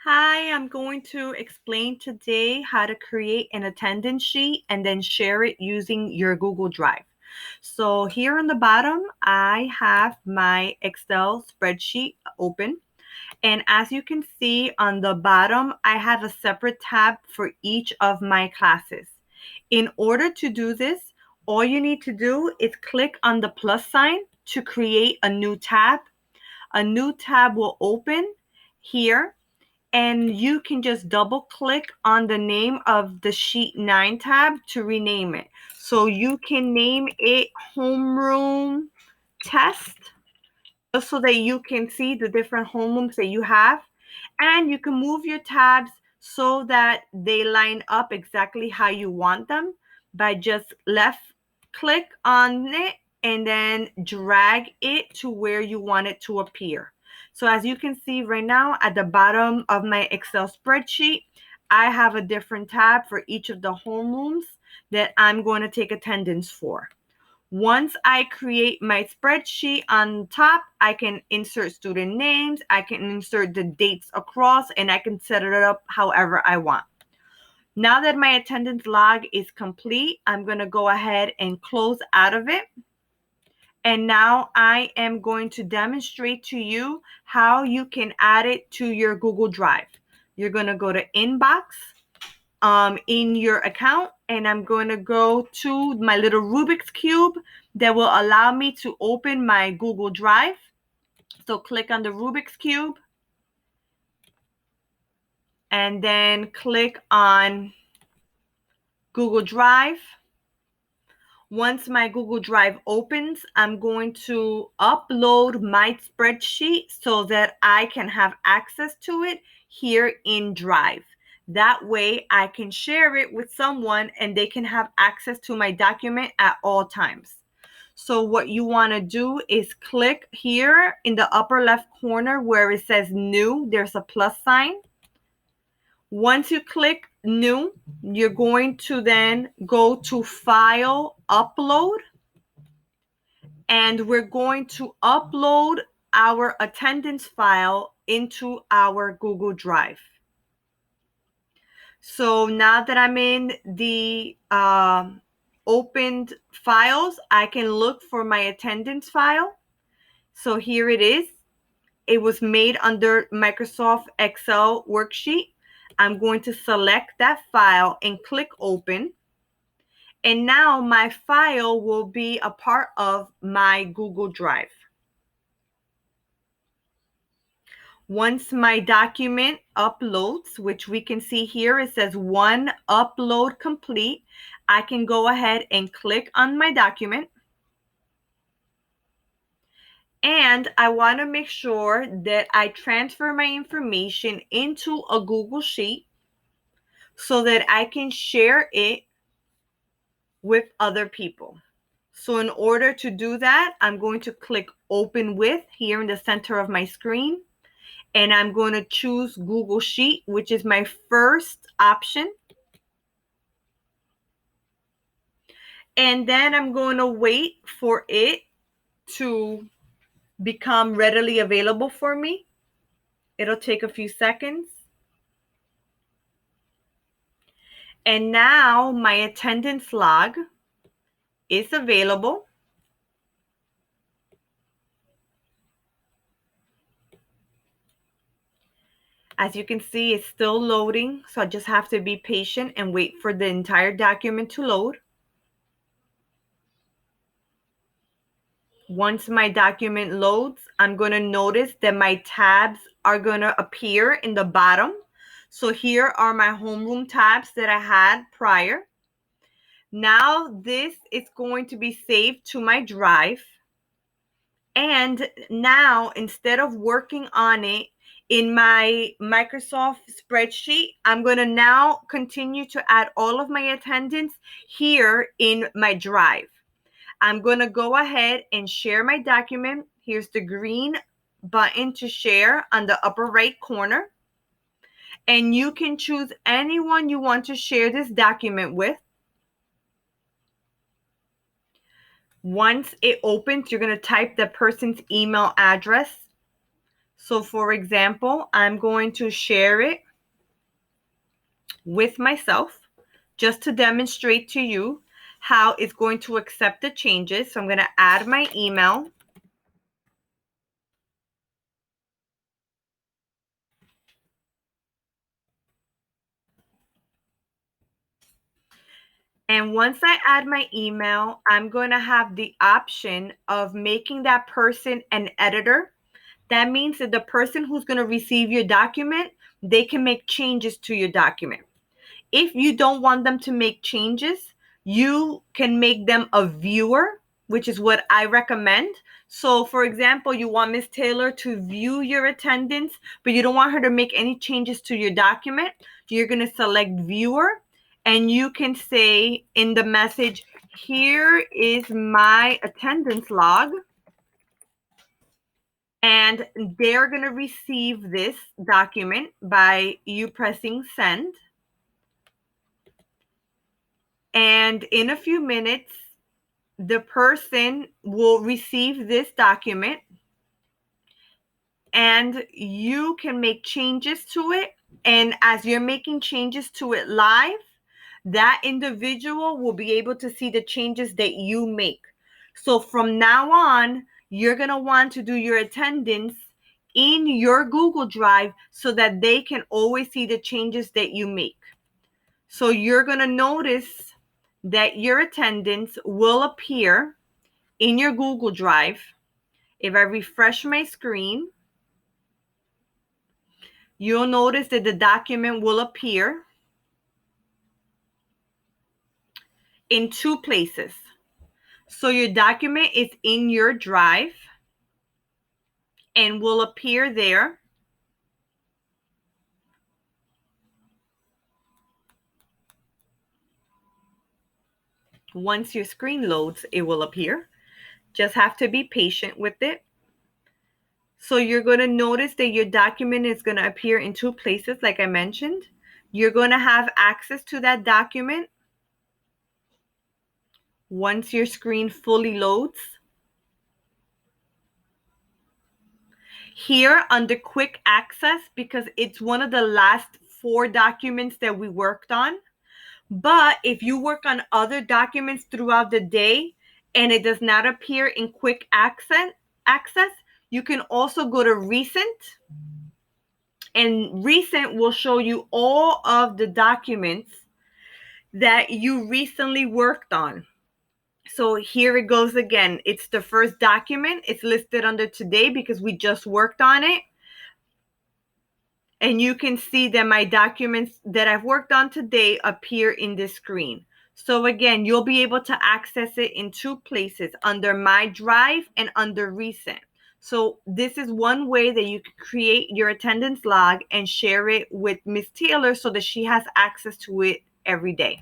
Hi, I'm going to explain today how to create an attendance sheet and then share it using your Google Drive. So here on the bottom, I have my Excel spreadsheet open. And as you can see on the bottom, I have a separate tab for each of my classes. In order to do this, all you need to do is click on the plus sign to create a new tab. A new tab will open here and you can just double click on the name of the sheet 9 tab to rename it. So you can name it homeroom test just so that you can see the different homerooms that you have, and you can move your tabs so that they line up exactly how you want them by just left click on it and then drag it to where you want it to appear. So as you can see right now at the bottom of my Excel spreadsheet, I have a different tab for each of the homerooms that I'm going to take attendance for. Once I create my spreadsheet on top, I can insert student names, I can insert the dates across, and I can set it up however I want. Now that my attendance log is complete, I'm going to go ahead and close out of it. And now I am going to demonstrate to you how you can add it to your Google Drive. You're going to go to Inbox in your account, and I'm going to go to my little Rubik's Cube that will allow me to open my Google Drive. So click on the Rubik's Cube and then click on Google Drive. Once my Google Drive opens, I'm going to upload my spreadsheet so that I can have access to it here in Drive. That way I can share it with someone and they can have access to my document at all times. So what you want to do is click here in the upper left corner where it says new, there's a plus sign. Once you click new, you're going to then go to file upload, and we're going to upload our attendance file into our Google Drive. So now that I'm in the opened files, I can look for my attendance file. So here it is. It was made under Microsoft Excel worksheet. I'm going to select that file and click open. And now my file will be a part of my Google Drive. Once my document uploads, which we can see here, it says one upload complete. I can go ahead and click on my document. And I want to make sure that I transfer my information into a Google Sheet so that I can share it with other people. So in order to do that, I'm going to click Open With here in the center of my screen. And I'm going to choose Google Sheet, which is my first option. And then I'm going to wait for it to become readily available for me. It'll take a few seconds. And now my attendance log is available. As you can see, it's still loading, so I just have to be patient and wait for the entire document to load. Once my document loads, I'm going to notice that my tabs are going to appear in the bottom. So here are my homeroom tabs that I had prior. Now this is going to be saved to my drive. And now instead of working on it in my Microsoft spreadsheet, I'm going to now continue to add all of my attendance here in my drive. I'm going to go ahead and share my document. Here's the green button to share on the upper right corner. And you can choose anyone you want to share this document with. Once it opens, you're going to type the person's email address. So for example, I'm going to share it with myself just to demonstrate to you how it's going to accept the changes. So I'm going to add my email. And once I add my email, I'm going to have the option of making that person an editor. That means that the person who's going to receive your document, they can make changes to your document. If you don't want them to make changes, you can make them a viewer, which is what I recommend. So, for example, you want Ms. Taylor to view your attendance, but you don't want her to make any changes to your document. You're going to select viewer, and you can say in the message, here is my attendance log. And they're going to receive this document by you pressing send. And in a few minutes, the person will receive this document and you can make changes to it. And as you're making changes to it live, that individual will be able to see the changes that you make. So from now on, you're going to want to do your attendance in your Google Drive so that they can always see the changes that you make. So you're going to notice that your attendance will appear in your Google Drive. If I refresh my screen, you'll notice that the document will appear in two places. So your document is in your drive and will appear there. Once your screen loads, it will appear. Just have to be patient with it. So you're going to notice that your document is going to appear in two places, like I mentioned. You're going to have access to that document once your screen fully loads. Here under quick access, because it's one of the last 4 documents that we worked on. But if you work on other documents throughout the day and it does not appear in quick access, you can also go to recent. And recent will show you all of the documents that you recently worked on. So here it goes again. It's the first document. It's listed under today because we just worked on it. And you can see that my documents that I've worked on today appear in this screen. So again, you'll be able to access it in two places, under My Drive and under Recent. So this is one way that you can create your attendance log and share it with Ms. Taylor so that she has access to it every day.